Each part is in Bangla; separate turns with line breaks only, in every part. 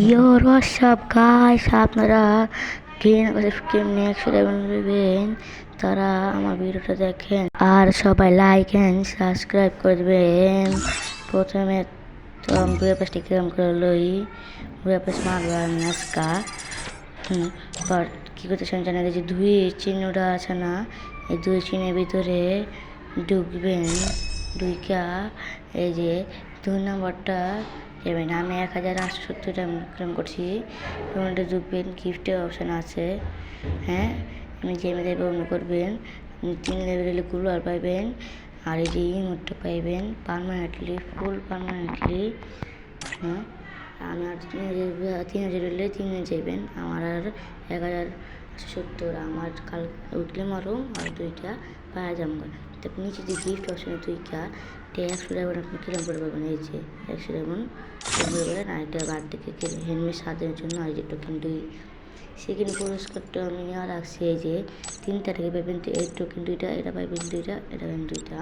Yo, what's up guys? আপনারা কেমনি 111 নেবেন তারা আমার ভিডিওটা দেখেন আর সবাই লাইক এন্ড সাবস্ক্রাইব করবেন। প্রথমে তো আমি বুড়াপাশটি কিরম করে লই বুড়াপাশ মারবো আমি আজকা বাট কী করতেছেন জানেন, যে দুই চিহ্নটা আছে না, এই দুই চিহ্নের ভিতরে ঢুকবেন। ঢুকা এই যে 2 নম্বরটা এবার আমি 1870 টাইম করছি, পেমেন্টে ঢুকবেন। গিফটের অপশান আছে, হ্যাঁ আমি গেমে দেবে অন্য করবেন। 3 লেভেলে কুলার পাইবেন আর এই যে ইমোটটা পাইবেন পারমানেন্টলি, ফুল পারমানেন্টলি। হ্যাঁ আমি আর 3000 হলে 3 যাইবেন। আমার আর 1070 আমার কাল উঠলে মারো আর 2টা পাওয়া যাবো। তারপর নিচে যে গিফট অপশানে 2টা 100 টাকা আপনি কিরম করে পাবেন, এই যে 100 টাকা করে বলেন। আরেকটা বার থেকে হেলমেট সাজানোর জন্য আর যে টোকেন 2 সেকেন্ড পুরস্কারটা আমি নেওয়া রাখছি। এই যে 3 তারিখে পাবেন এই টোকেন 2টা, এটা পাইবেন 2টা, এটা পাবেন 2টা,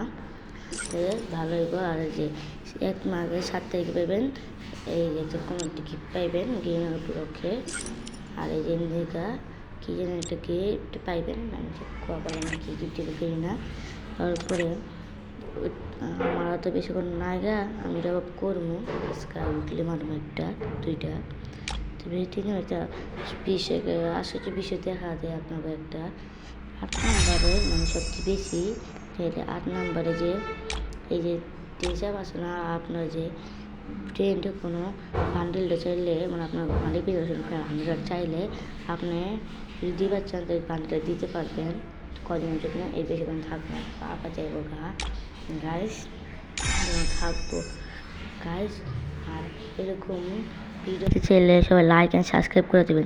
ভালো হইব। আর যে 1 মাসে 7 তারিখে পাবেন এই যে একটা কোনো একটা গিফট পাইবেন গেমের উপলক্ষে। আর এই যে এমনিকা কী যেন একটা গিফট পাইবেন, আমি কোয়া বলেন কি গিফট করি না। তারপরে আমার তো বেশিক্ষণ না গা, আমি এটা করবো আজকে উঠলে মারবো 1টা 2টা। তবে 3 একটা 20 দেখা দেয় আপনাকে একটা 8 নম্বরে, মানে সবচেয়ে বেশি 8 নম্বরে যে এই যে হিসাব আছে না, আপনার যে ট্রেন্ডে কোনো বান্ডেলটা চাইলে, মানে আপনার মালিক হান্ড্রেড চাইলে আপনি যদি দিবার চান তো বান্ডেলটা দিতে পারবেন কদিনের জন্য, এই বেশিক্ষণ থাকবে না। পাপা চাইবো গাইস থাকবো গাইস। আর এরকম ভিডিও চাইলে সবাই লাইক অ্যান্ড সাবস্ক্রাইব করে দেবেন।